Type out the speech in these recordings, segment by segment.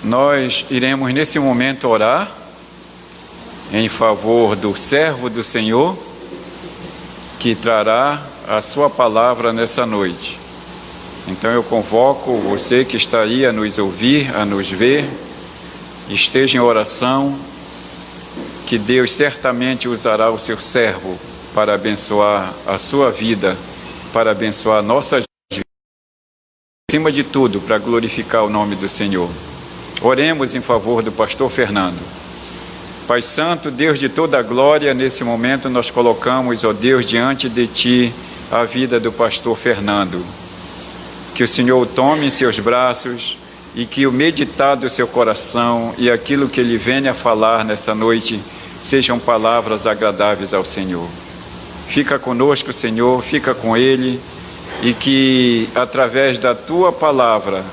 Nós iremos nesse momento orar em favor do servo do Senhor que trará a sua palavra nessa noite. Então eu convoco você que está aí a nos ouvir, a nos ver, esteja em oração, que Deus certamente usará o seu servo para abençoar a sua vida, para abençoar nossas vidas, acima de tudo, para glorificar o nome do Senhor. Oremos em favor do pastor Fernando. Pai Santo, Deus de toda a glória, nesse momento nós colocamos, ó Deus, diante de Ti a vida do pastor Fernando. Que o Senhor o tome em seus braços e que o meditar do seu coração e aquilo que ele venha a falar nessa noite sejam palavras agradáveis ao Senhor. Fica conosco, Senhor, fica com ele, e que através da Tua palavra,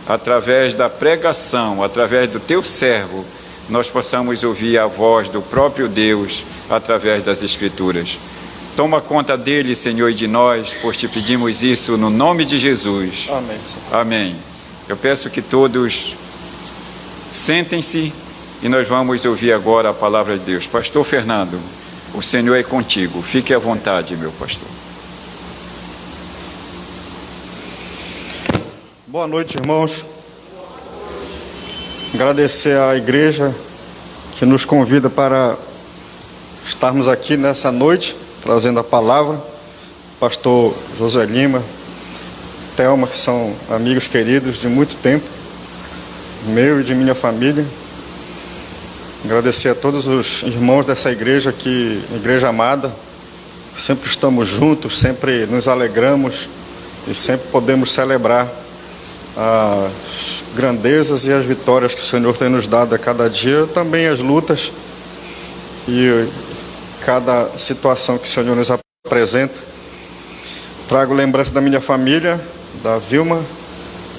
através da pregação, através do Teu servo, nós possamos ouvir a voz do próprio Deus através das Escrituras. Toma conta dele, Senhor, e de nós, pois te pedimos isso no nome de Jesus. Amém. Amém. Eu peço que todos sentem-se e nós vamos ouvir agora a palavra de Deus. Pastor Fernando, o Senhor é contigo. Fique à vontade, meu pastor. Boa noite, irmãos. Agradecer à igreja que nos convida para estarmos aqui nessa noite, trazendo a palavra. Pastor José Lima, Thelma, que são amigos queridos de muito tempo, meu e de minha família. Agradecer a todos os irmãos dessa igreja, igreja amada. Sempre estamos juntos, sempre nos alegramos e sempre podemos celebrar as grandezas e as vitórias que o Senhor tem nos dado a cada dia, também as lutas e cada situação que o Senhor nos apresenta. Trago lembrança da minha família, da Vilma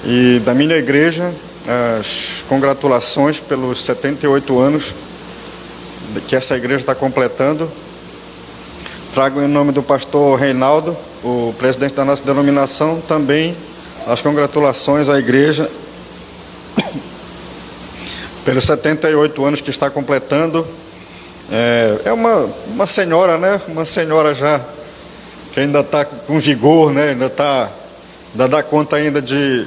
e da minha igreja, as congratulações pelos 78 anos que essa igreja está completando. Trago em nome do pastor Reinaldo, o presidente da nossa denominação, também as congratulações à igreja pelos 78 anos que está completando. É uma senhora, né? Uma senhora já que ainda está com vigor, né? Ainda dá conta ainda de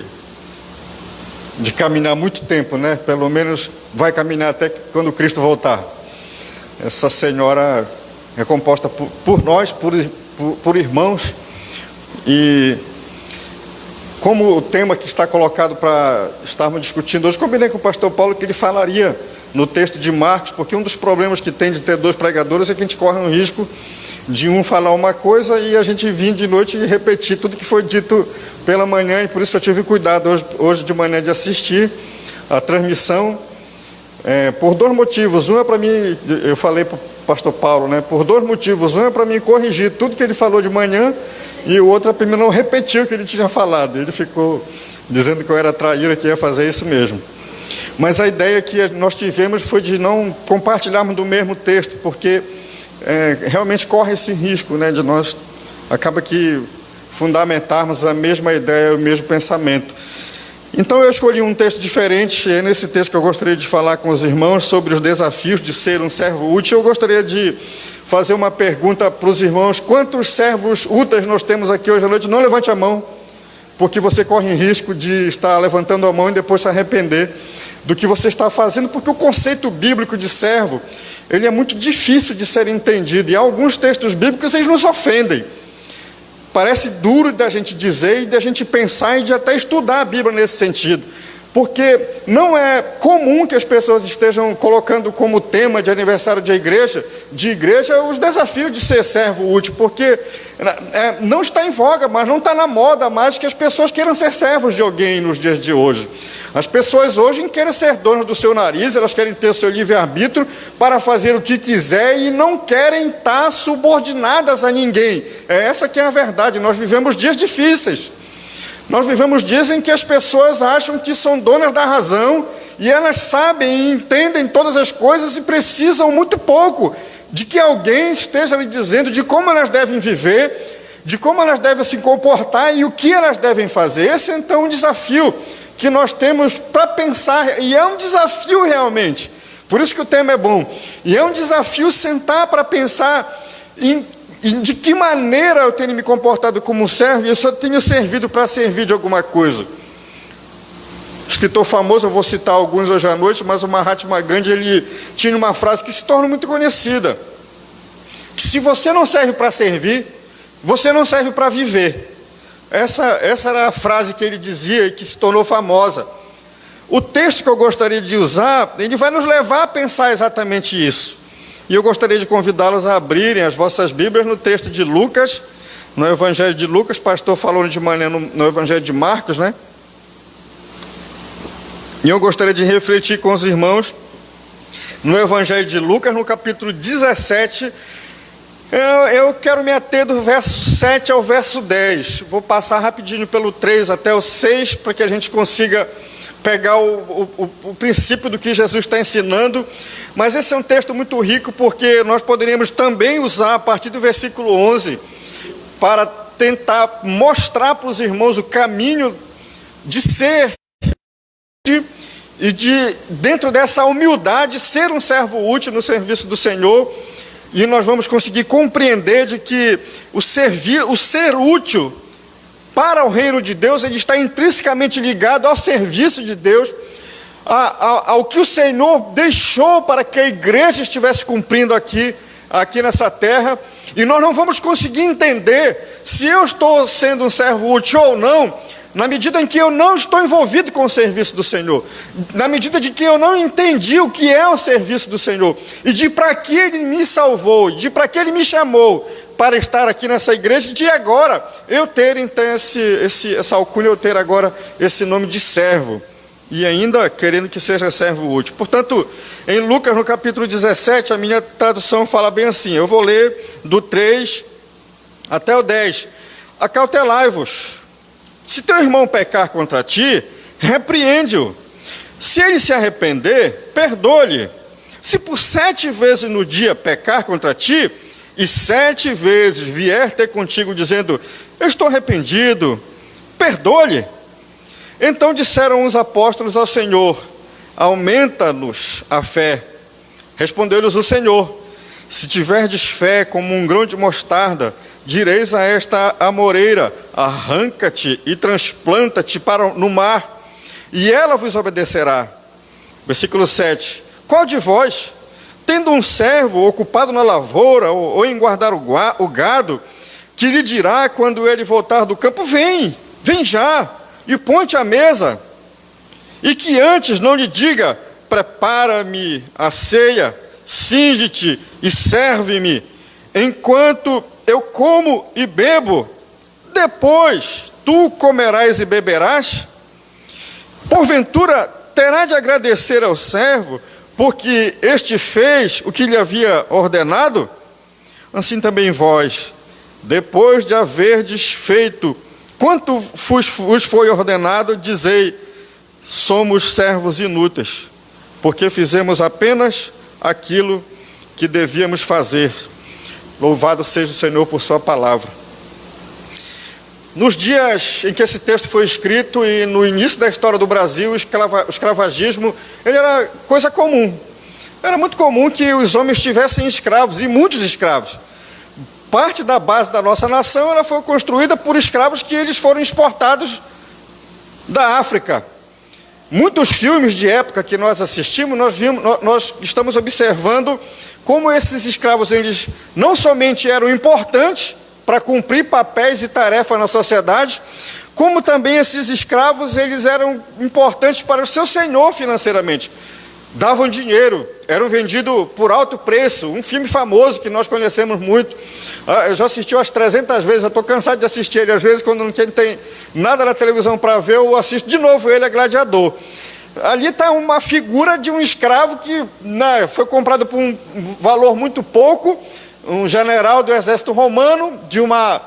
caminhar muito tempo, né? Pelo menos vai caminhar até quando Cristo voltar. Essa senhora é composta por nós, por irmãos, e como o tema que está colocado para estarmos discutindo hoje, combinei com o pastor Paulo que ele falaria no texto de Marcos, porque um dos problemas que tem de ter dois pregadores é que a gente corre um risco de um falar uma coisa e a gente vir de noite e repetir tudo que foi dito pela manhã, e por isso eu tive cuidado hoje de manhã de assistir a transmissão, por dois motivos. Um é para mim, eu falei para o pastor Paulo, né, por dois motivos. Um é para mim corrigir tudo que ele falou de manhã, e o outro é para mim não repetir o que ele tinha falado. Ele ficou dizendo que eu era traíra, que ia fazer isso mesmo. Mas a ideia que nós tivemos foi de não compartilharmos do mesmo texto, porque realmente corre esse risco, né, de nós, acaba que fundamentarmos a mesma ideia, o mesmo pensamento. Então eu escolhi um texto diferente, e é nesse texto que eu gostaria de falar com os irmãos sobre os desafios de ser um servo útil. Eu gostaria de fazer uma pergunta para os irmãos: quantos servos úteis nós temos aqui hoje à noite? Não levante a mão, porque você corre risco de estar levantando a mão e depois se arrepender do que você está fazendo, porque o conceito bíblico de servo, ele é muito difícil de ser entendido, e alguns textos bíblicos eles nos ofendem. Parece duro da gente dizer e da gente pensar e de até estudar a Bíblia nesse sentido, porque não é comum que as pessoas estejam colocando como tema de aniversário de igreja os desafios de ser servo útil, porque não está em voga, mas não está na moda mais que as pessoas queiram ser servos de alguém nos dias de hoje. As pessoas hoje querem ser donas do seu nariz, elas querem ter o seu livre-arbítrio para fazer o que quiser e não querem estar subordinadas a ninguém. Essa que é a verdade. Nós vivemos dias difíceis. Nós vivemos dias em que as pessoas acham que são donas da razão e elas sabem e entendem todas as coisas e precisam muito pouco de que alguém esteja lhe dizendo de como elas devem viver, de como elas devem se comportar e o que elas devem fazer. Esse é então um desafio que nós temos para pensar, e é um desafio realmente, por isso que o tema é bom, e é um desafio sentar para pensar de que maneira eu tenho me comportado como servo, e eu só tenho servido para servir de alguma coisa. Escritor famoso, eu vou citar alguns hoje à noite, mas o Mahatma Gandhi, ele tinha uma frase que se torna muito conhecida, que se você não serve para servir, você não serve para viver. Essa era a frase que ele dizia e que se tornou famosa. O texto que eu gostaria de usar, ele vai nos levar a pensar exatamente isso. E eu gostaria de convidá-los a abrirem as vossas Bíblias no texto de Lucas, no Evangelho de Lucas, pastor falou de manhã no Evangelho de Marcos, né? E eu gostaria de refletir com os irmãos no Evangelho de Lucas, no capítulo 17. Eu quero me ater do verso 7 ao verso 10. Vou passar rapidinho pelo 3 até o 6, para que a gente consiga pegar o princípio do que Jesus está ensinando. Mas esse é um texto muito rico, porque nós poderíamos também usar a partir do versículo 11, para tentar mostrar para os irmãos o caminho de ser e de, dentro dessa humildade, ser um servo útil no serviço do Senhor. E nós vamos conseguir compreender de que o ser útil para o reino de Deus, ele está intrinsecamente ligado ao serviço de Deus, ao que o Senhor deixou para que a igreja estivesse cumprindo aqui nessa terra. E nós não vamos conseguir entender se eu estou sendo um servo útil ou não, na medida em que eu não estou envolvido com o serviço do Senhor, na medida de que eu não entendi o que é o serviço do Senhor, e de para que Ele me salvou, de para que Ele me chamou para estar aqui nessa igreja, de agora eu ter então essa alcunha, eu ter agora esse nome de servo, e ainda querendo que seja servo útil. Portanto, em Lucas, no capítulo 17, a minha tradução fala bem assim, eu vou ler do 3 até o 10. Acautelai-vos. Se teu irmão pecar contra ti, repreende-o. Se ele se arrepender, perdoa-lhe. Se por 7 vezes no dia pecar contra ti, e 7 vezes vier ter contigo dizendo, eu estou arrependido, perdoa-lhe. Então disseram os apóstolos ao Senhor, aumenta-nos a fé. Respondeu-lhes o Senhor, se tiverdes fé como um grão de mostarda, direis a esta amoreira, arranca-te e transplanta-te no mar, e ela vos obedecerá. Versículo 7. Qual de vós, tendo um servo ocupado na lavoura ou em guardar o gado, que lhe dirá quando ele voltar do campo, vem já, e põe-te à mesa, e que antes não lhe diga, prepara-me a ceia, cinge-te e serve-me, enquanto eu como e bebo, depois tu comerás e beberás? Porventura terá de agradecer ao servo, porque este fez o que lhe havia ordenado? Assim também vós, depois de haverdes feito quanto vos foi ordenado, dizei, somos servos inúteis, porque fizemos apenas aquilo que devíamos fazer. Louvado seja o Senhor por sua palavra. Nos dias em que esse texto foi escrito e no início da história do Brasil, o escravagismo, ele era coisa comum. Era muito comum que os homens tivessem escravos, e muitos escravos. Parte da base da nossa nação, ela foi construída por escravos que eles foram exportados da África. Muitos filmes de época que nós assistimos, nós estamos observando como esses escravos, eles não somente eram importantes para cumprir papéis e tarefas na sociedade, como também esses escravos, eles eram importantes para o seu senhor financeiramente. Davam dinheiro, eram vendidos por alto preço. Um filme famoso que nós conhecemos muito, eu já assisti umas 300 vezes, já estou cansado de assistir ele. Às vezes, quando não tem nada na televisão para ver, eu assisto de novo ele, é Gladiador. Ali está uma figura de um escravo que foi comprado por um valor muito pouco, um general do exército romano, de uma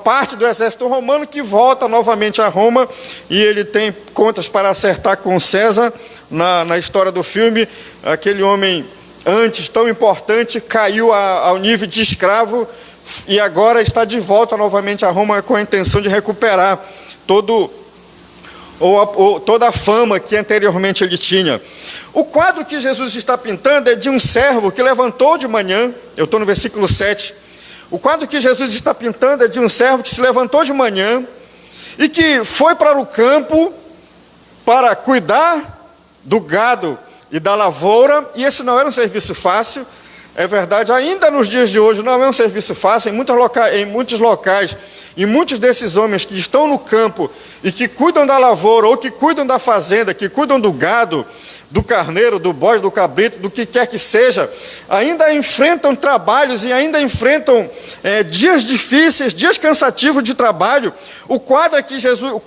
parte do exército romano, que volta novamente a Roma, e ele tem contas para acertar com César. Na história do filme, aquele homem antes tão importante caiu ao nível de escravo, e agora está de volta novamente a Roma com a intenção de recuperar todo ou toda a fama que anteriormente ele tinha. O quadro que Jesus está pintando é de um servo que levantou de manhã, eu estou no versículo 7, o quadro que Jesus está pintando é de um servo que se levantou de manhã e que foi para o campo para cuidar do gado e da lavoura, e esse não era um serviço fácil. É verdade, ainda nos dias de hoje não é um serviço fácil. Em muitos locais, e muitos desses homens que estão no campo e que cuidam da lavoura, ou que cuidam da fazenda, que cuidam do gado, do carneiro, do bode, do cabrito, do que quer que seja, ainda enfrentam trabalhos e ainda enfrentam dias difíceis, dias cansativos de trabalho. O quadro que Jesus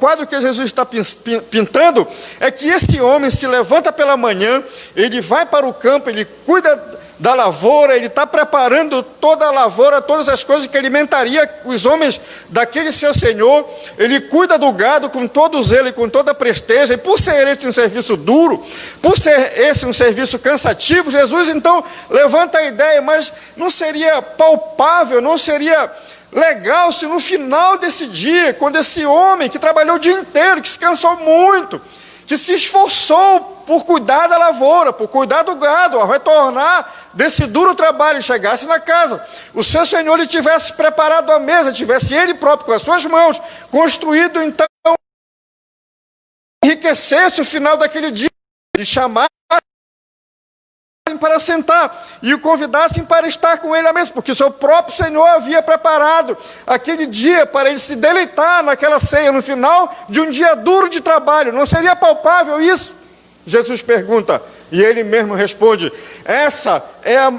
está pintando é que esse homem se levanta pela manhã, ele vai para o campo, ele cuida da lavoura, ele está preparando toda a lavoura, todas as coisas que alimentaria os homens daquele seu senhor. Ele cuida do gado com todo zelo e com toda presteza, e por ser este um serviço duro, por ser esse um serviço cansativo, Jesus então levanta a ideia, mas não seria palpável, não seria legal se no final desse dia, quando esse homem que trabalhou o dia inteiro, que se cansou muito, que se esforçou por cuidar da lavoura, por cuidar do gado, ao retornar desse duro trabalho, chegasse na casa, o seu senhor lhe tivesse preparado a mesa, tivesse ele próprio, com as suas mãos, construído então, enriquecesse o final daquele dia, e chamassem para sentar, e o convidassem para estar com ele à mesa, porque o seu próprio Senhor havia preparado aquele dia para ele se deleitar naquela ceia, no final de um dia duro de trabalho. Não seria palpável isso? Jesus pergunta, e ele mesmo responde, essa é a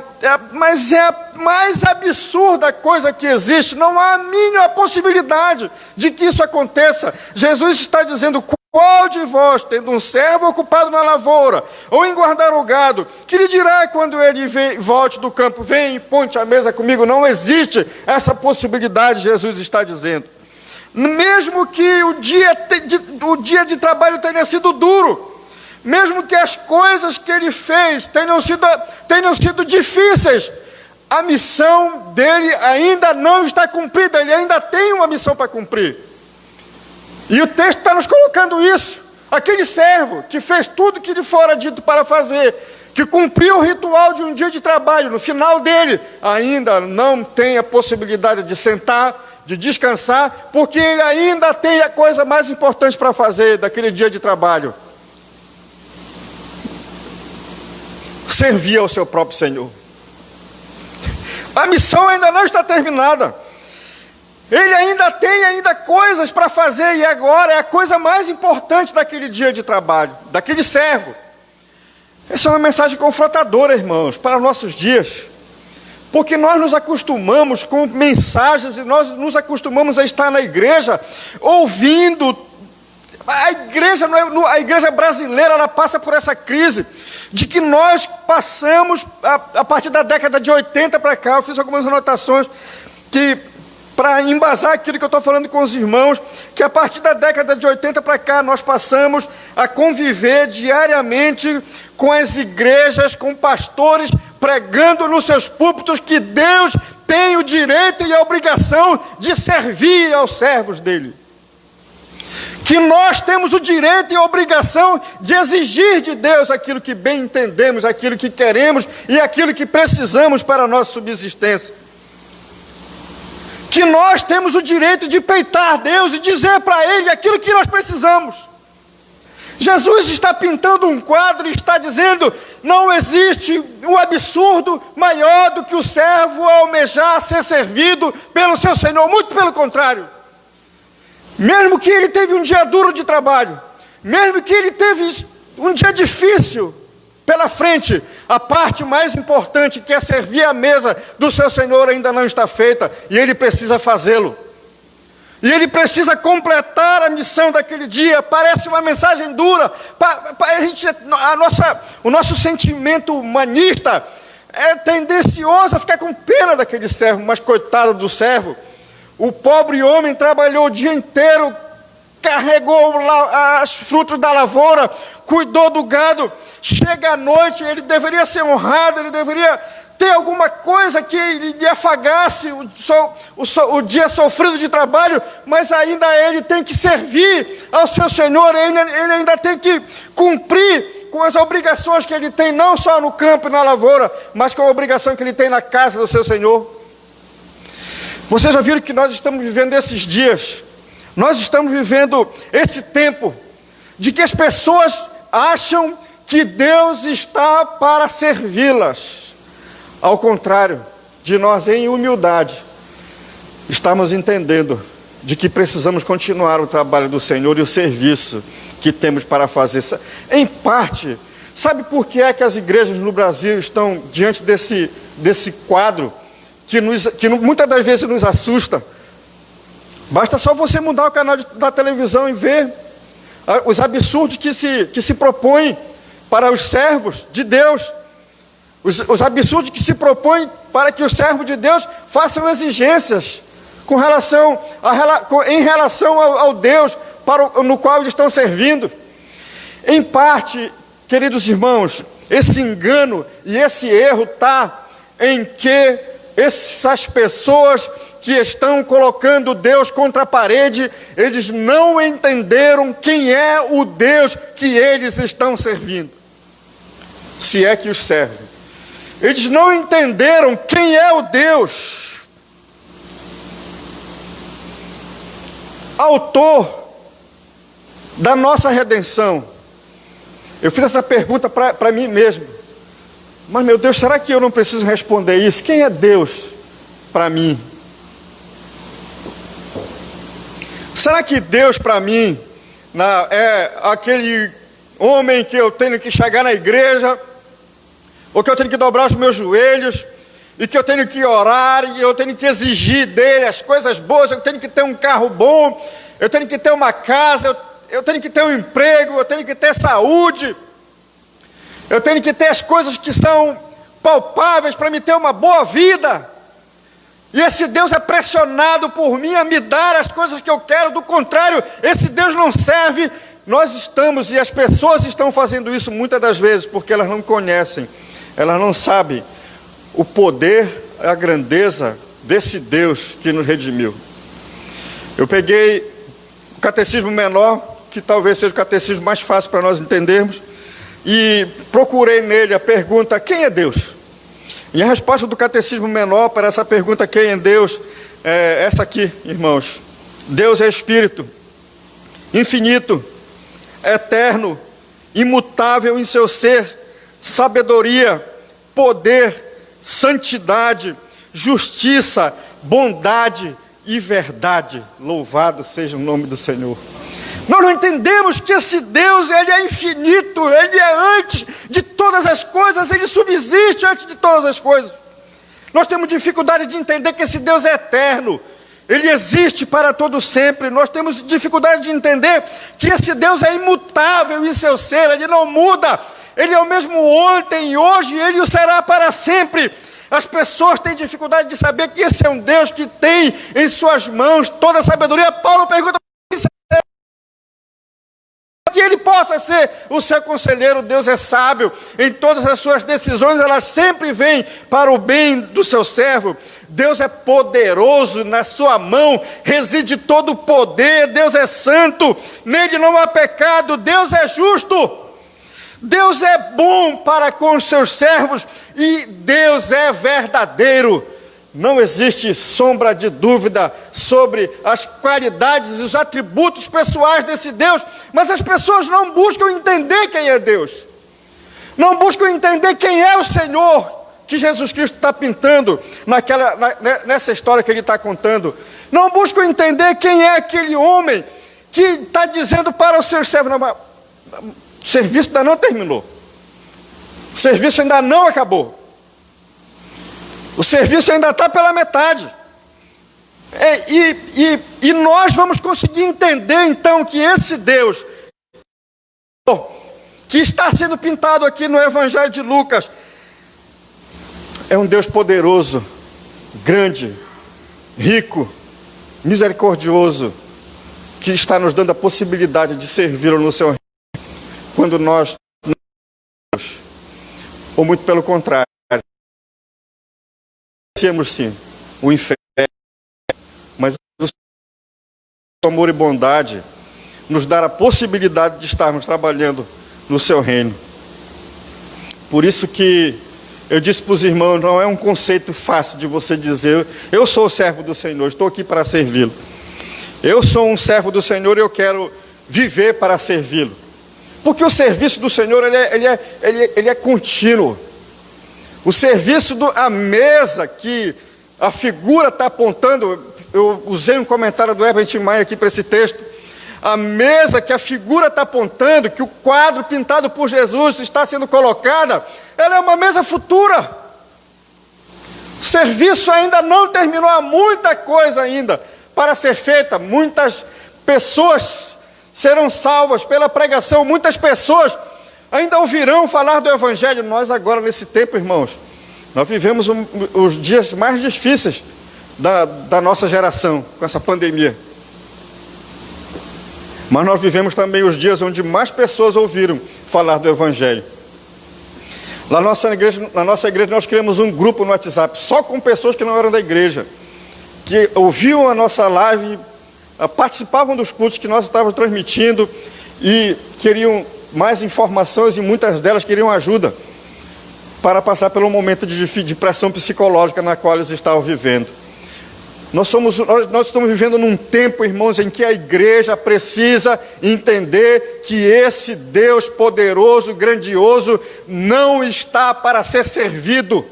mais absurda coisa que existe, não há a mínima possibilidade de que isso aconteça. Jesus está dizendo, qual de vós, tendo um servo ocupado na lavoura, ou em guardar o gado, que lhe dirá quando ele volte do campo, vem e ponte a mesa comigo? Não existe essa possibilidade, Jesus está dizendo. Mesmo que o dia de trabalho tenha sido duro, mesmo que as coisas que ele fez tenham sido difíceis, a missão dele ainda não está cumprida, ele ainda tem uma missão para cumprir. E o texto está nos colocando isso. Aquele servo que fez tudo que lhe fora dito para fazer, que cumpriu o ritual de um dia de trabalho, no final dele, ainda não tem a possibilidade de sentar, de descansar, porque ele ainda tem a coisa mais importante para fazer daquele dia de trabalho. Servir ao seu próprio Senhor. A missão ainda não está terminada. Ele ainda tem coisas para fazer, e agora é a coisa mais importante daquele dia de trabalho, daquele servo. Essa é uma mensagem confrontadora, irmãos, para nossos dias. Porque nós nos acostumamos com mensagens, e nós nos acostumamos a estar na igreja, ouvindo. A igreja brasileira, ela passa por essa crise, de que nós passamos, a partir da década de 80 para cá, eu fiz algumas anotações, para embasar aquilo que eu estou falando com os irmãos, que a partir da década de 80 para cá, nós passamos a conviver diariamente com as igrejas, com pastores, pregando nos seus púlpitos que Deus tem o direito e a obrigação de servir aos servos dele. Que nós temos o direito e a obrigação de exigir de Deus aquilo que bem entendemos, aquilo que queremos e aquilo que precisamos para a nossa subsistência. Que nós temos o direito de peitar Deus e dizer para Ele aquilo que nós precisamos. Jesus está pintando um quadro e está dizendo, não existe um absurdo maior do que o servo almejar ser servido pelo seu Senhor, muito pelo contrário. Mesmo que ele teve um dia duro de trabalho, mesmo que ele teve um dia difícil pela frente, a parte mais importante, que é servir a mesa do seu Senhor, ainda não está feita, e ele precisa fazê-lo. E ele precisa completar a missão daquele dia. Parece uma mensagem dura. O nosso sentimento humanista é tendencioso a ficar com pena daquele servo, mas coitado do servo. O pobre homem trabalhou o dia inteiro, carregou os frutos da lavoura, cuidou do gado. Chega à noite, ele deveria ser honrado, ele deveria ter alguma coisa que lhe afagasse o dia sofrido de trabalho, mas ainda ele tem que servir ao seu Senhor, ele ainda tem que cumprir com as obrigações que ele tem, não só no campo e na lavoura, mas com a obrigação que ele tem na casa do seu Senhor. Vocês já viram que nós estamos vivendo esses dias, nós estamos vivendo esse tempo, de que as pessoas acham que Deus está para servi-las. Ao contrário de nós, em humildade, estamos entendendo de que precisamos continuar o trabalho do Senhor e o serviço que temos para fazer. Em parte, sabe por que é que as igrejas no Brasil estão diante desse quadro que muitas das vezes nos assusta? Basta só você mudar o canal da televisão e ver os absurdos que se propõem para os servos de Deus, os absurdos que se propõem para que os servos de Deus façam exigências em relação ao Deus no qual eles estão servindo. Em parte, queridos irmãos, esse engano e esse erro está em que essas pessoas que estão colocando Deus contra a parede, eles não entenderam quem é o Deus que eles estão servindo, se é que os servem. Eles não entenderam quem é o Deus, autor da nossa redenção. Eu fiz essa pergunta para mim mesmo. Mas, meu Deus, será que eu não preciso responder isso? Quem é Deus para mim? Será que Deus para mim é aquele homem que eu tenho que chegar na igreja, ou que eu tenho que dobrar os meus joelhos, e que eu tenho que orar, e eu tenho que exigir dele as coisas boas, eu tenho que ter um carro bom, eu tenho que ter uma casa, eu tenho que ter um emprego, eu tenho que ter saúde, eu tenho que ter as coisas que são palpáveis para me ter uma boa vida. E esse Deus é pressionado por mim a me dar as coisas que eu quero. Do contrário, esse Deus não serve. Nós estamos, e as pessoas estão fazendo isso muitas das vezes, porque elas não conhecem, elas não sabem o poder, a grandeza desse Deus que nos redimiu. Eu peguei o catecismo menor, que talvez seja o catecismo mais fácil para nós entendermos, e procurei nele a pergunta: quem é Deus? E a resposta do catecismo menor para essa pergunta, quem é Deus, é essa aqui, irmãos: Deus é Espírito, infinito, eterno, imutável em seu ser, sabedoria, poder, santidade, justiça, bondade e verdade. Louvado seja o nome do Senhor. Nós não entendemos que esse Deus, ele é infinito, ele é antes de todas as coisas, ele subsiste antes de todas as coisas. Nós temos dificuldade de entender que esse Deus é eterno, ele existe para todo sempre. Nós temos dificuldade de entender que esse Deus é imutável em seu ser, ele não muda, ele é o mesmo ontem, hoje, e ele o será para sempre. As pessoas têm dificuldade de saber que esse é um Deus que tem em suas mãos toda a sabedoria. Paulo pergunta que ele possa ser o seu conselheiro. Deus é sábio em todas as suas decisões, elas sempre vêm para o bem do seu servo. Deus é poderoso, na sua mão reside todo o poder. Deus é santo, nele não há pecado. Deus é justo, Deus é bom para com os seus servos, e Deus é verdadeiro. Não existe sombra de dúvida sobre as qualidades e os atributos pessoais desse Deus, mas as pessoas não buscam entender quem é Deus, não buscam entender quem é o Senhor que Jesus Cristo está pintando nessa história que ele está contando. Não buscam entender quem é aquele homem que está dizendo para os seus servos: não, o serviço ainda não terminou, o serviço ainda não acabou, o serviço ainda está pela metade. E nós vamos conseguir entender então que esse Deus que está sendo pintado aqui no Evangelho de Lucas é um Deus poderoso, grande, rico, misericordioso, que está nos dando a possibilidade de servi-lo no seu reino, quando nós não, ou muito pelo contrário, merecíamos sim o inferno, mas o amor e bondade nos dar a possibilidade de estarmos trabalhando no seu reino. Por isso que eu disse para os irmãos, não é um conceito fácil de você dizer, eu sou o servo do Senhor, estou aqui para servi-lo. Eu sou um servo do Senhor e eu quero viver para servi-lo. Porque o serviço do Senhor, ele é contínuo. O serviço a mesa que a figura está apontando, eu usei um comentário do Herbert Maia aqui para esse texto, a mesa que a figura está apontando, que o quadro pintado por Jesus está sendo colocada, ela é uma mesa futura. O serviço ainda não terminou, há muita coisa ainda para ser feita. Muitas pessoas serão salvas pela pregação, muitas pessoas ainda ouvirão falar do Evangelho. Nós agora, nesse tempo, irmãos, nós vivemos os dias mais difíceis da nossa geração, com essa pandemia. Mas nós vivemos também os dias onde mais pessoas ouviram falar do Evangelho. Na nossa igreja nós criamos um grupo no WhatsApp, só com pessoas que não eram da igreja, que ouviam a nossa live, participavam dos cultos que nós estávamos transmitindo e queriam mais informações, e muitas delas queriam ajuda para passar pelo momento de pressão psicológica na qual eles estavam vivendo. Nós estamos vivendo num tempo, irmãos, em que a igreja precisa entender que esse Deus poderoso, grandioso, não está para ser servido,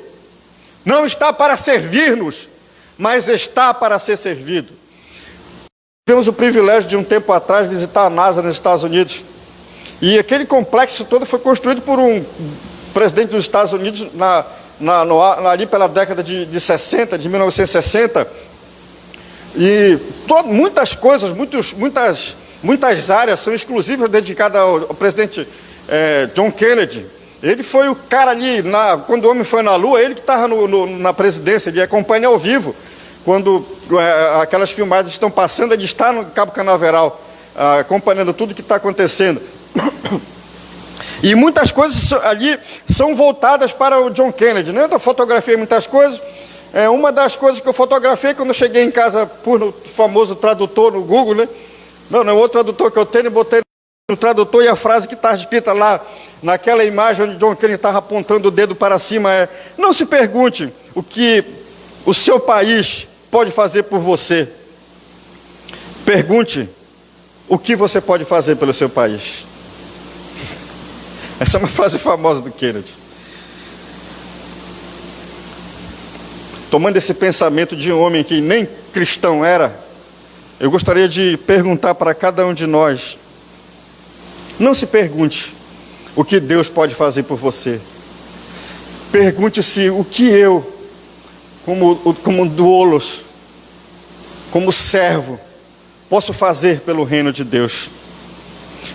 não está para servir-nos, mas está para ser servido. Tivemos o privilégio de um tempo atrás visitar a NASA nos Estados Unidos, e aquele complexo todo foi construído por um presidente dos Estados Unidos ali pela década de 60, de 1960, e muitas coisas, muitas áreas são exclusivas dedicadas ao presidente John Kennedy. Ele foi o cara ali, quando o homem foi na Lua, ele que estava na presidência, ele acompanha ao vivo. Quando aquelas filmagens estão passando, ele está no Cabo Canaveral, acompanhando tudo que está acontecendo. E muitas coisas ali são voltadas para o John Kennedy, né? Eu fotografei muitas coisas. Uma das coisas que eu fotografei quando eu cheguei em casa, por o famoso tradutor no Google, né? Não, o outro tradutor que eu tenho, botei no tradutor, e a frase que está escrita lá, naquela imagem onde John Kennedy estava apontando o dedo para cima é: não se pergunte o que o seu país pode fazer por você. Pergunte o que você pode fazer pelo seu país. Essa é uma frase famosa do Kennedy. Tomando esse pensamento de um homem que nem cristão era, eu gostaria de perguntar para cada um de nós: não se pergunte o que Deus pode fazer por você. Pergunte-se o que eu, como doulos, como servo, posso fazer pelo reino de Deus.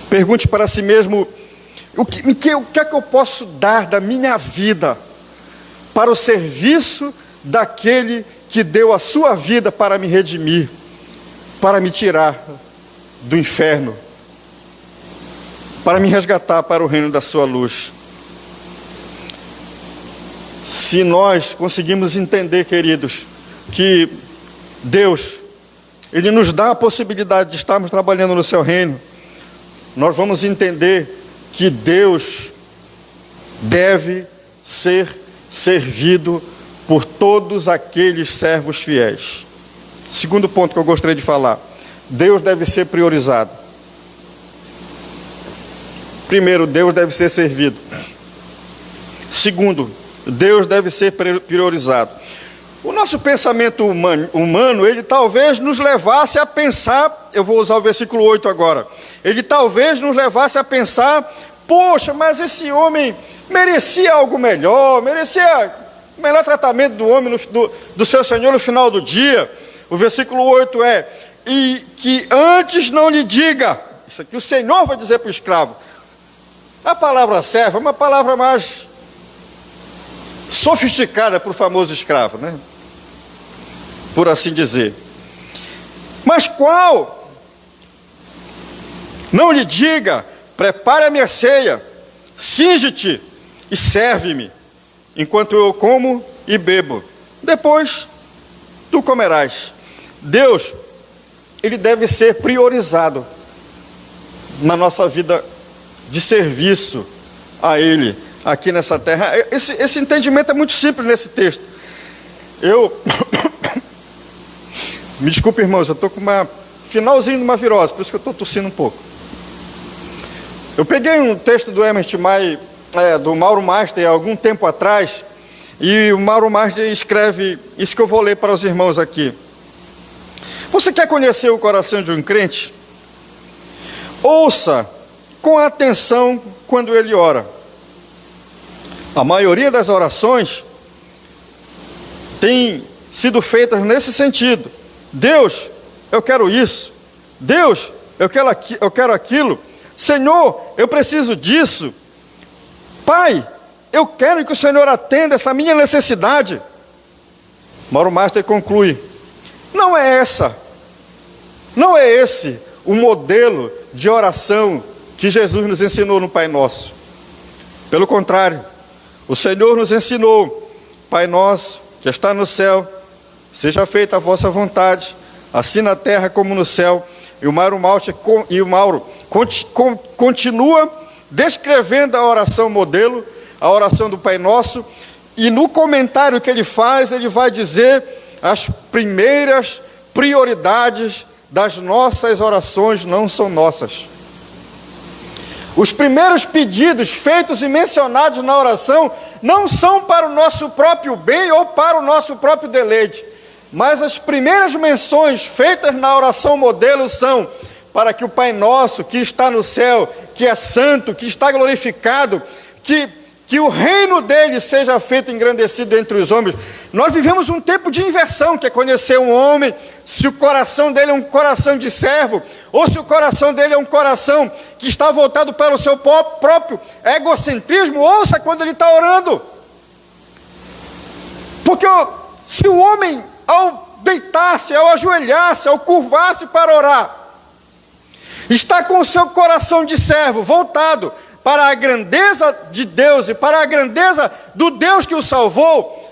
Pergunte para si mesmo: o que é que eu posso dar da minha vida para o serviço daquele que deu a sua vida para me redimir, para me tirar do inferno, para me resgatar para o reino da sua luz. Se nós conseguimos entender, queridos, que Deus, Ele nos dá a possibilidade de estarmos trabalhando no seu reino, nós vamos entender que Deus deve ser servido por todos aqueles servos fiéis. Segundo ponto que eu gostaria de falar: Deus deve ser priorizado. Primeiro, Deus deve ser servido. Segundo, Deus deve ser priorizado. O nosso pensamento humano, ele talvez nos levasse a pensar, eu vou usar o versículo 8 agora, ele talvez nos levasse a pensar: poxa, mas esse homem merecia algo melhor, merecia o melhor tratamento do homem, do seu Senhor no final do dia. O versículo 8 é: e que antes não lhe diga, isso aqui o Senhor vai dizer para o escravo. A palavra servo é uma palavra mais sofisticada para o famoso escravo, né? Por assim dizer. Mas qual? Não lhe diga: prepare a minha ceia, cinge-te e serve-me, enquanto eu como e bebo. depois tu comerás. Deus, ele deve ser priorizado na nossa vida de serviço a Ele aqui nessa terra. Esse entendimento é muito simples nesse texto. Me desculpe, irmãos, eu estou com finalzinho de uma virose, por isso que eu estou tossindo um pouco. Eu peguei um texto do Ernest May, do Mauro Master, há algum tempo atrás, e o Mauro Master escreve isso que eu vou ler para os irmãos aqui. Você quer conhecer o coração de um crente? Ouça com atenção quando ele ora. A maioria das orações tem sido feitas nesse sentido. Deus, eu quero isso. Deus, eu quero aquilo. Senhor, eu preciso disso. Pai, eu quero que o Senhor atenda essa minha necessidade. Mauro Master conclui: não é esse o modelo de oração que Jesus nos ensinou no Pai Nosso. Pelo contrário, o Senhor nos ensinou: Pai nosso que está no céu, seja feita a vossa vontade, assim na terra como no céu. E o Mauro continua descrevendo a oração modelo, a oração do Pai Nosso, e no comentário que ele faz, ele vai dizer as primeiras prioridades das nossas orações não são nossas. Os primeiros pedidos feitos e mencionados na oração não são para o nosso próprio bem ou para o nosso próprio deleite, mas as primeiras menções feitas na oração modelo são para que o Pai Nosso, que está no céu, que é santo, que está glorificado, que o reino dele seja feito engrandecido entre os homens. Nós vivemos um tempo de inversão, que é conhecer um homem, se o coração dele é um coração de servo, ou se o coração dele é um coração que está voltado para o seu próprio egocentrismo. Ouça quando ele está orando. Porque se o homem, ao deitar-se, ao ajoelhar-se, ao curvar-se para orar, está com o seu coração de servo voltado para a grandeza de Deus e para a grandeza do Deus que o salvou,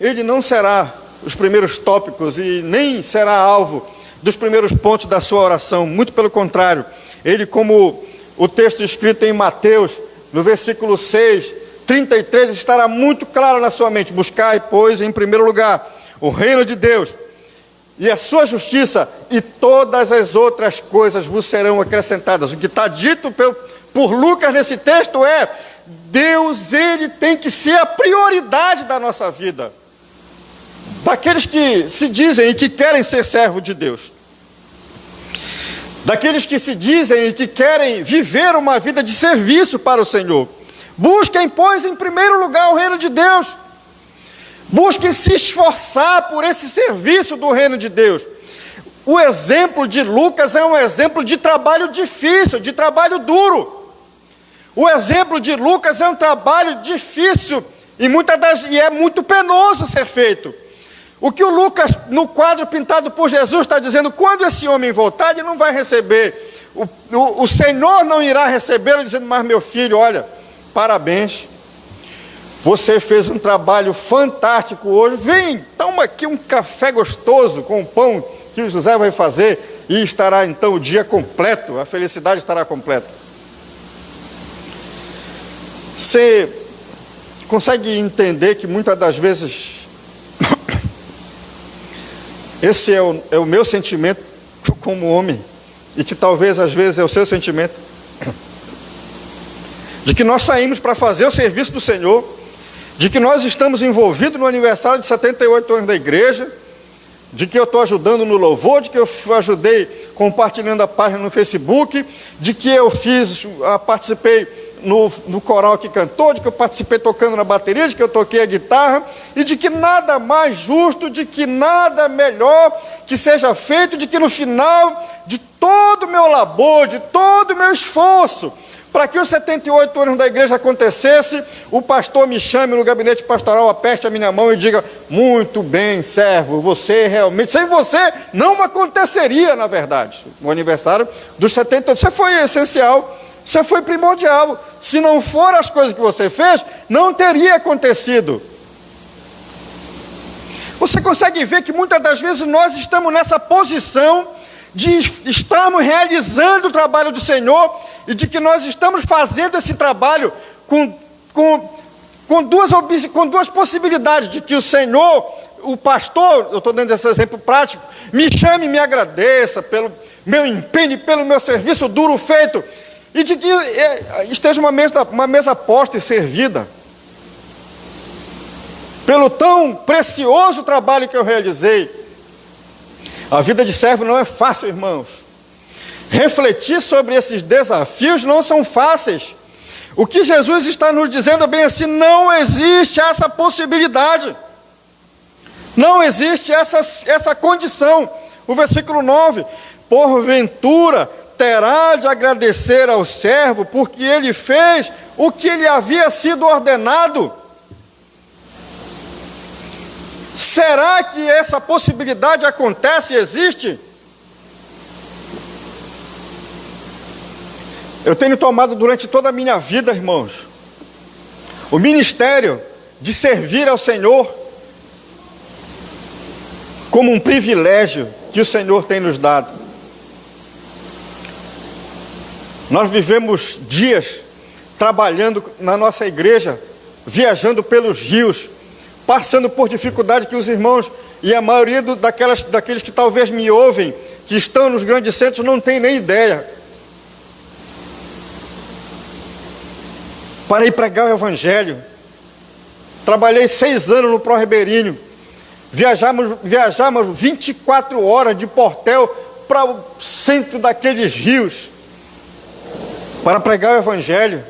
ele não será os primeiros tópicos e nem será alvo dos primeiros pontos da sua oração. Muito pelo contrário, ele, como o texto escrito em Mateus, no versículo 6, 33, estará muito claro na sua mente: buscai, pois, em primeiro lugar, o reino de Deus e a sua justiça, e todas as outras coisas vos serão acrescentadas. O que está dito por Lucas nesse texto é: Deus, ele tem que ser a prioridade da nossa vida, daqueles que se dizem e que querem ser servo de Deus, daqueles que se dizem e que querem viver uma vida de serviço para o Senhor. Busquem, pois, em primeiro lugar o reino de Deus. Busquem se esforçar por esse serviço do reino de Deus. O exemplo de Lucas é um exemplo de trabalho difícil, de trabalho duro. O exemplo de Lucas é um trabalho difícil e é muito penoso ser feito. O que o Lucas, no quadro pintado por Jesus, está dizendo: quando esse homem voltar, ele não vai receber. O Senhor não irá recebê-lo, dizendo: mas meu filho, olha, parabéns, você fez um trabalho fantástico hoje, vem, toma aqui um café gostoso com o pão que o José vai fazer, e estará então o dia completo, a felicidade estará completa. Você consegue entender que muitas das vezes esse é o meu sentimento como homem, e que talvez às vezes é o seu sentimento, de que nós saímos para fazer o serviço do Senhor, de que nós estamos envolvidos no aniversário de 78 anos da igreja, de que eu estou ajudando no louvor, de que eu ajudei compartilhando a página no Facebook, de que eu participei no coral que cantou, de que eu participei tocando na bateria, de que eu toquei a guitarra, e de que nada mais justo, de que nada melhor que seja feito, de que no final de todo o meu labor, de todo o meu esforço, para que os 78 anos da igreja acontecesse, o pastor me chame no gabinete pastoral, aperte a minha mão e diga: muito bem, servo, você realmente, sem você não aconteceria, na verdade, o aniversário dos 78, você foi essencial, você foi primordial, se não for as coisas que você fez, não teria acontecido. Você consegue ver que muitas das vezes nós estamos nessa posição de estarmos realizando o trabalho do Senhor e de que nós estamos fazendo esse trabalho com duas possibilidades, de que o Senhor, o pastor, eu estou dando esse exemplo prático, me chame e me agradeça pelo meu empenho, pelo meu serviço duro feito, e de que esteja uma mesa posta e servida, pelo tão precioso trabalho que eu realizei. A vida de servo não é fácil, irmãos. Refletir sobre esses desafios não são fáceis. O que Jesus está nos dizendo é bem assim: não existe essa possibilidade. Não existe essa condição. O versículo 9: porventura terá de agradecer ao servo, porque ele fez o que lhe havia sido ordenado. Será que essa possibilidade acontece e existe? Eu tenho tomado durante toda a minha vida, irmãos, o ministério de servir ao Senhor como um privilégio que o Senhor tem nos dado. Nós vivemos dias trabalhando na nossa igreja, viajando pelos rios, passando por dificuldade que os irmãos e a maioria daqueles que talvez me ouvem, que estão nos grandes centros, não tem nem ideia. Para ir pregar o Evangelho. Trabalhei 6 anos no Pro Ribeirinho. Viajamos 24 horas de Portel para o centro daqueles rios, para pregar o Evangelho.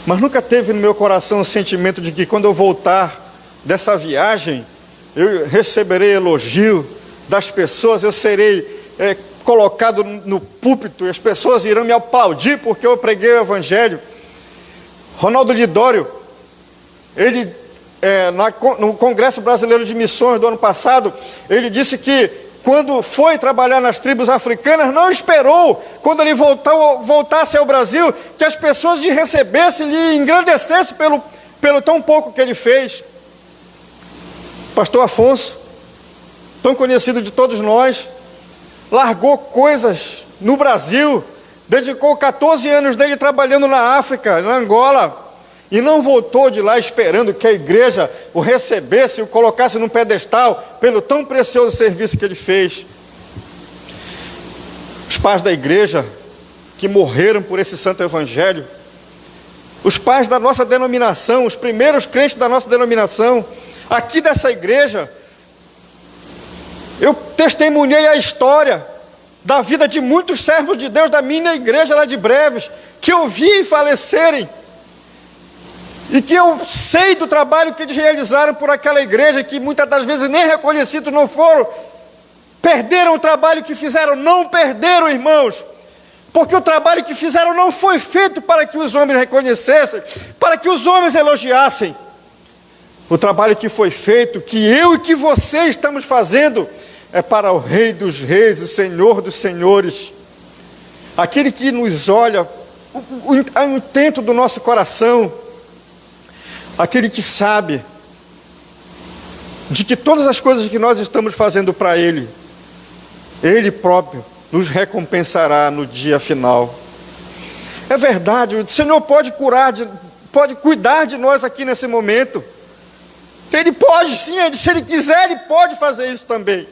Mas nunca teve no meu coração o sentimento de que quando eu voltar dessa viagem, eu receberei elogio das pessoas, eu serei colocado no púlpito e as pessoas irão me aplaudir porque eu preguei o Evangelho. Ronaldo Lidório, ele, no Congresso Brasileiro de Missões do ano passado, ele disse que quando foi trabalhar nas tribos africanas, não esperou, quando ele voltasse ao Brasil, que as pessoas lhe recebessem, lhe engrandecessem pelo tão pouco que ele fez. Pastor Afonso, tão conhecido de todos nós, largou coisas no Brasil, dedicou 14 anos dele trabalhando na África, na Angola, e não voltou de lá esperando que a igreja o recebesse e o colocasse num pedestal pelo tão precioso serviço que ele fez. Os pais da igreja que morreram por esse santo evangelho, os pais da nossa denominação, os primeiros crentes da nossa denominação, aqui dessa igreja, eu testemunhei a história da vida de muitos servos de Deus da minha igreja lá de Breves, que eu vi falecerem, e que eu sei do trabalho que eles realizaram por aquela igreja, que muitas das vezes nem reconhecidos não foram, perderam o trabalho que fizeram, não perderam, irmãos, porque o trabalho que fizeram não foi feito para que os homens reconhecessem, para que os homens elogiassem. O trabalho que foi feito, que eu e que você estamos fazendo, é para o Rei dos Reis, o Senhor dos Senhores, aquele que nos olha, o intento do nosso coração, aquele que sabe de que todas as coisas que nós estamos fazendo para Ele, Ele próprio nos recompensará no dia final. É verdade, o Senhor pode pode cuidar de nós aqui nesse momento. Ele pode sim, se Ele quiser, Ele pode fazer isso também.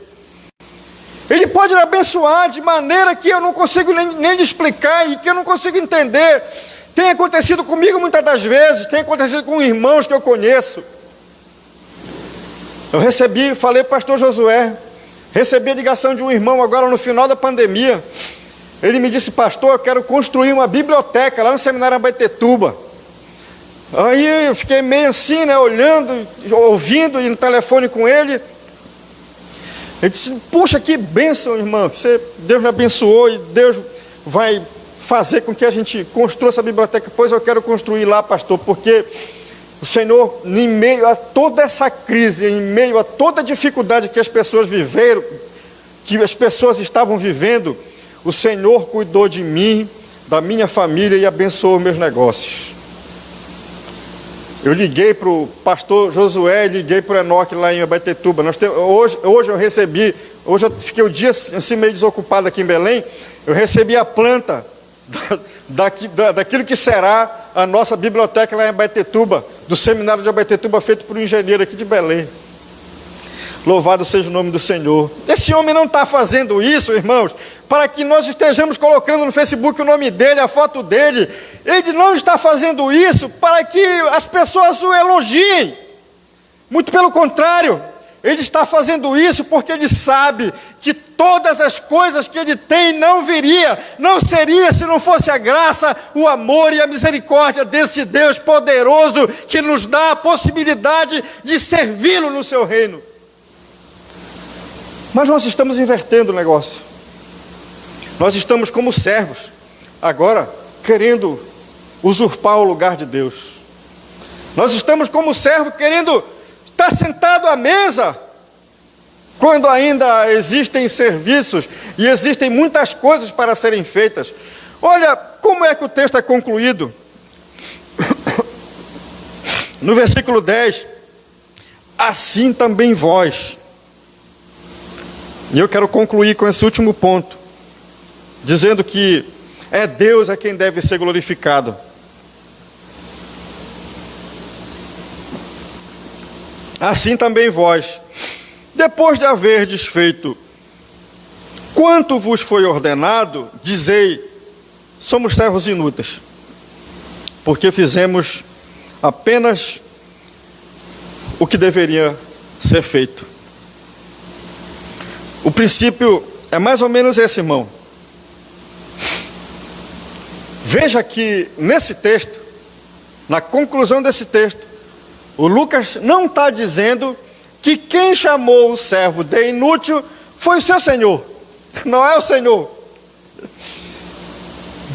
Ele pode abençoar de maneira que eu não consigo nem explicar e que eu não consigo entender. Tem acontecido comigo muitas das vezes, tem acontecido com irmãos que eu conheço. Eu falei para o pastor Josué, recebi a ligação de um irmão agora no final da pandemia. Ele me disse: pastor, eu quero construir uma biblioteca lá no Seminário Abaetetuba. Aí eu fiquei meio assim, né, olhando, ouvindo, e no telefone com ele. Ele disse: puxa, que bênção, irmão, Deus me abençoou e Deus vai fazer com que a gente construa essa biblioteca. Pois eu quero construir lá, pastor, porque o Senhor, em meio a toda essa crise, em meio a toda a dificuldade que as pessoas viveram, que as pessoas estavam vivendo, o Senhor cuidou de mim, da minha família e abençoou meus negócios. Eu liguei para o pastor Josué, liguei para o Enoque lá em Abaetetuba. Hoje eu fiquei o dia assim meio desocupado aqui em Belém, eu recebi a planta daquilo que será a nossa biblioteca lá em Abaetetuba, do seminário de Abaetetuba, feito por um engenheiro aqui de Belém. Louvado seja o nome do Senhor. Esse homem não está fazendo isso, irmãos, para que nós estejamos colocando no Facebook o nome dele, a foto dele. Ele não está fazendo isso para que as pessoas o elogiem. Muito pelo contrário, ele está fazendo isso porque ele sabe que todas as coisas que ele tem não seria se não fosse a graça, o amor e a misericórdia desse Deus poderoso que nos dá a possibilidade de servi-lo no seu reino. Mas nós estamos invertendo o negócio. Nós estamos como servos, agora querendo usurpar o lugar de Deus. Nós estamos como servo querendo estar sentado à mesa, quando ainda existem serviços e existem muitas coisas para serem feitas. Olha como é que o texto é concluído. No versículo 10, assim também vós. E eu quero concluir com esse último ponto, dizendo que é Deus a quem deve ser glorificado. Assim também vós, depois de haverdes feito quanto vos foi ordenado, dizei, somos servos inúteis, porque fizemos apenas o que deveria ser feito. O princípio é mais ou menos esse, irmão. Veja que nesse texto, na conclusão desse texto, o Lucas não está dizendo que quem chamou o servo de inútil foi o seu senhor. Não é o Senhor.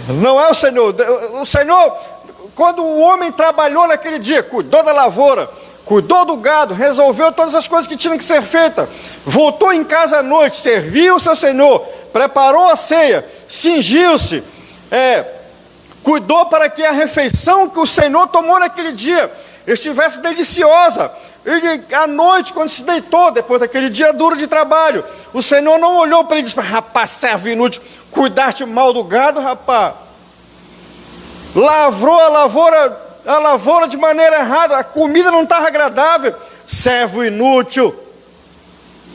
Não é o Senhor. O Senhor, quando o homem trabalhou naquele dia, cuidou da lavoura, cuidou do gado, resolveu todas as coisas que tinham que ser feitas, voltou em casa à noite, serviu o seu Senhor, preparou a ceia, cingiu-se, cuidou para que a refeição que o Senhor tomou naquele dia estivesse deliciosa. Ele, à noite, quando se deitou, depois daquele dia duro de trabalho, o Senhor não olhou para ele e disse, rapaz, servo inútil, cuidaste mal do gado, rapaz. Lavrou a lavoura de maneira errada, a comida não estava agradável, servo inútil.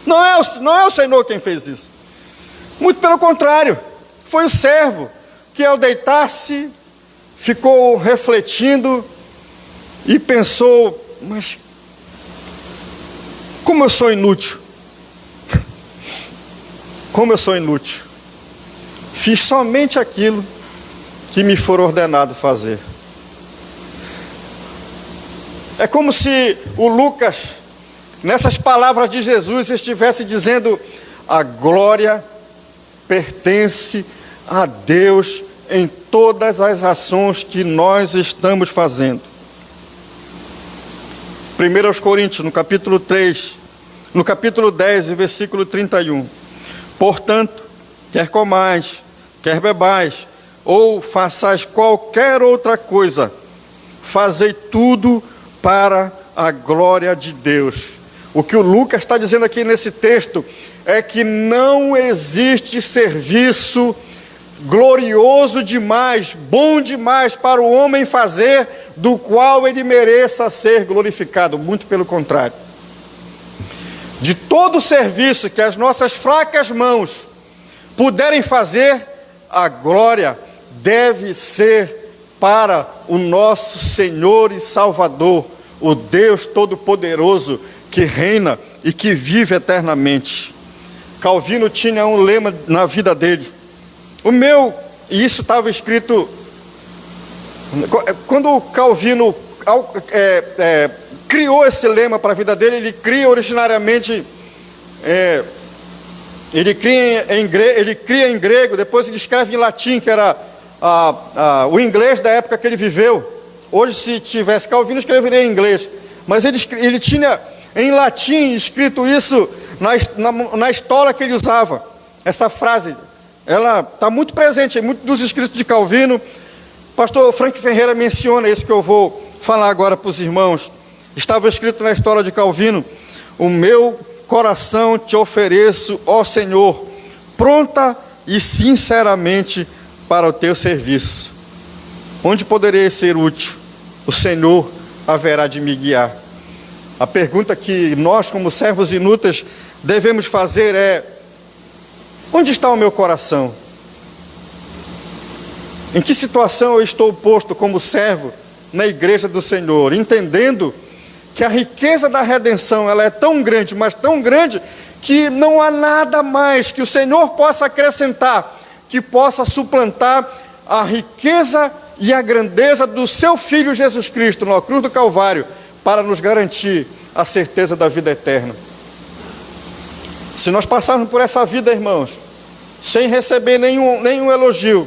Não é o Senhor quem fez isso. Muito pelo contrário, foi o servo que ao deitar-se ficou refletindo e pensou, mas como eu sou inútil. Como eu sou inútil. Fiz somente aquilo que me for ordenado fazer. É como se o Lucas, nessas palavras de Jesus, estivesse dizendo, a glória pertence a Deus em todas as ações que nós estamos fazendo. 1 Coríntios, no capítulo 3, no capítulo 10, versículo 31. Portanto, quer comais, quer bebais, ou façais qualquer outra coisa, fazei tudo para a glória de Deus. O que o Lucas está dizendo aqui nesse texto é que não existe serviço glorioso demais, bom demais para o homem fazer, do qual ele mereça ser glorificado. Muito pelo contrário. De todo o serviço que as nossas fracas mãos puderem fazer, a glória deve ser para o nosso Senhor e Salvador, o Deus Todo-Poderoso, que reina e que vive eternamente. Calvino tinha um lema na vida dele. E isso estava escrito, quando o Calvino criou esse lema para a vida dele, ele cria originariamente, ele cria em grego, depois ele escreve em latim, que era o inglês da época que ele viveu. Hoje, se tivesse Calvino, escreveria em inglês, mas ele tinha em latim escrito isso na estola que ele usava, essa frase. Ela está muito presente em muitos dos escritos de Calvino. Pastor Frank Ferreira menciona isso que eu vou falar agora para os irmãos. Estava escrito na história de Calvino: o meu coração te ofereço, ó Senhor, pronta e sinceramente para o teu serviço. Onde poderei ser útil? O Senhor haverá de me guiar. A pergunta que nós, como servos inúteis, devemos fazer é: onde está o meu coração? Em que situação eu estou posto como servo na igreja do Senhor, entendendo que a riqueza da redenção ela é tão grande, mas tão grande, que não há nada mais que o Senhor possa acrescentar, que possa suplantar a riqueza e a grandeza do seu Filho Jesus Cristo na cruz do Calvário, para nos garantir a certeza da vida eterna. Se nós passarmos por essa vida, irmãos, sem receber nenhum elogio,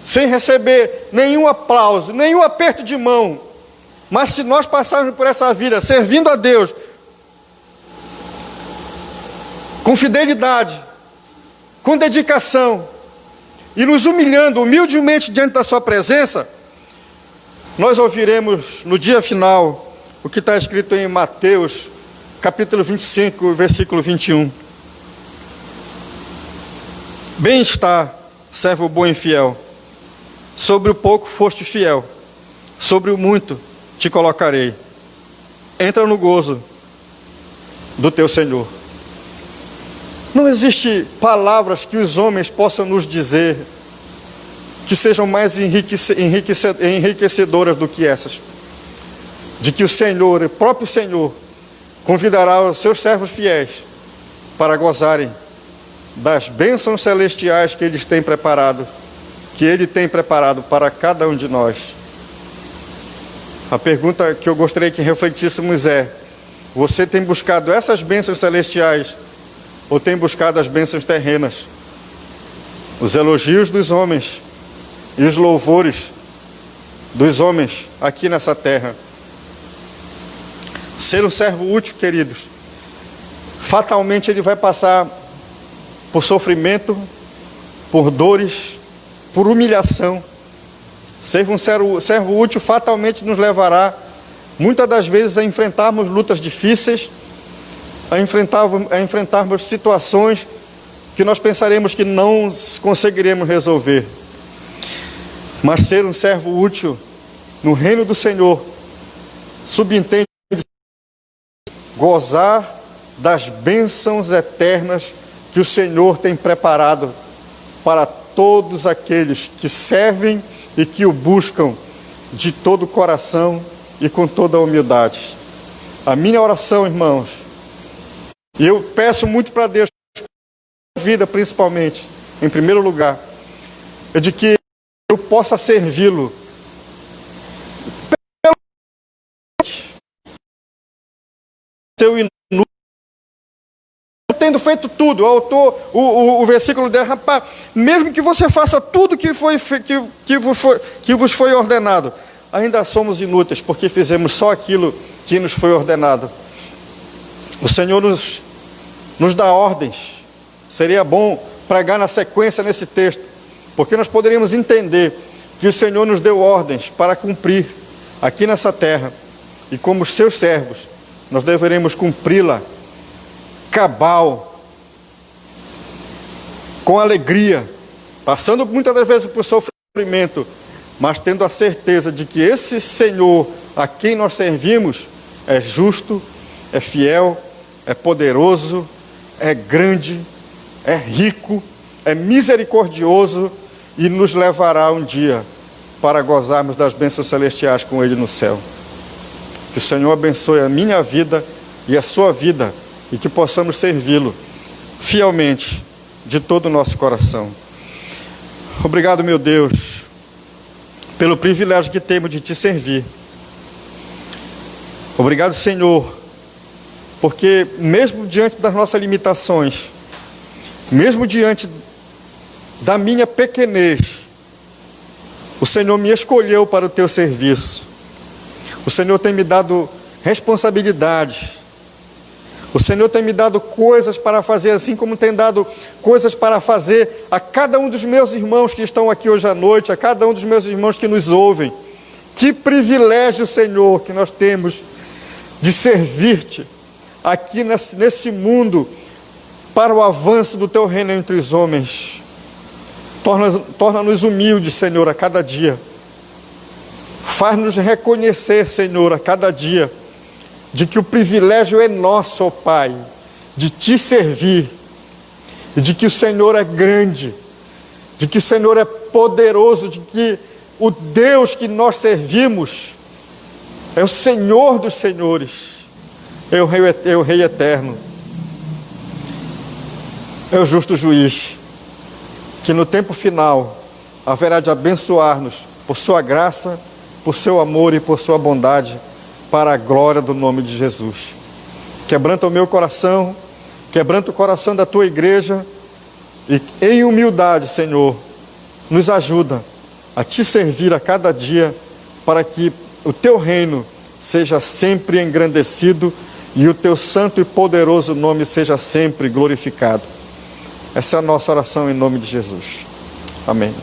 sem receber nenhum aplauso, nenhum aperto de mão, mas se nós passarmos por essa vida servindo a Deus com fidelidade, com dedicação, e nos humilhando humildemente diante da sua presença, nós ouviremos no dia final o que está escrito em Mateus, capítulo 25, versículo 21. Bem está, servo bom e fiel, sobre o pouco foste fiel, sobre o muito te colocarei. Entra no gozo do teu Senhor. Não existe palavras que os homens possam nos dizer que sejam mais enriquecedoras do que essas. De que o Senhor, o próprio Senhor, convidará os seus servos fiéis para gozarem das bênçãos celestiais que Ele tem preparado para cada um de nós. A pergunta que eu gostaria que refletíssemos é: você tem buscado essas bênçãos celestiais ou tem buscado as bênçãos terrenas? Os elogios dos homens e os louvores dos homens aqui nessa terra. Ser um servo útil, queridos, fatalmente ele vai passar por sofrimento, por dores, por humilhação. Ser um servo útil fatalmente nos levará, muitas das vezes, a enfrentarmos lutas difíceis, a enfrentarmos situações que nós pensaremos que não conseguiremos resolver. Mas ser um servo útil no reino do Senhor subentende gozar das bênçãos eternas que o Senhor tem preparado para todos aqueles que servem e que o buscam de todo o coração e com toda a humildade. A minha oração, irmãos, e eu peço muito para Deus, vida principalmente, em primeiro lugar, é de que eu possa servi-lo seu inútil, tendo feito tudo. O versículo 10, rapaz, mesmo que você faça tudo que vos foi ordenado, ainda somos inúteis, porque fizemos só aquilo que nos foi ordenado. O Senhor nos dá ordens. Seria bom pregar na sequência nesse texto, porque nós poderíamos entender que o Senhor nos deu ordens para cumprir aqui nessa terra, e como seus servos, nós deveremos cumpri-la cabal, com alegria, passando muitas das vezes por sofrimento, mas tendo a certeza de que esse Senhor a quem nós servimos é justo, é fiel, é poderoso, é grande, é rico, é misericordioso e nos levará um dia para gozarmos das bênçãos celestiais com Ele no céu. Que o Senhor abençoe a minha vida e a sua vida, e que possamos servi-lo fielmente, de todo o nosso coração. Obrigado, meu Deus, pelo privilégio que temos de te servir. Obrigado, Senhor, porque mesmo diante das nossas limitações, mesmo diante da minha pequenez, o Senhor me escolheu para o teu serviço. O Senhor tem me dado responsabilidade. O Senhor tem me dado coisas para fazer, assim como tem dado coisas para fazer a cada um dos meus irmãos que estão aqui hoje à noite, a cada um dos meus irmãos que nos ouvem. Que privilégio, Senhor, que nós temos de servir-te aqui nesse mundo para o avanço do teu reino entre os homens. Torna-nos humildes, Senhor, a cada dia. Faz-nos reconhecer, Senhor, a cada dia, de que o privilégio é nosso, ó Pai, de te servir, e de que o Senhor é grande, de que o Senhor é poderoso, de que o Deus que nós servimos é o Senhor dos senhores, é o Rei eterno, é o justo juiz, que no tempo final haverá de abençoar-nos por sua graça, por seu amor e por sua bondade, para a glória do nome de Jesus. Quebranta o meu coração, quebranta o coração da tua igreja, e em humildade, Senhor, nos ajuda a te servir a cada dia, para que o teu reino seja sempre engrandecido e o teu santo e poderoso nome seja sempre glorificado. Essa é a nossa oração em nome de Jesus. Amém.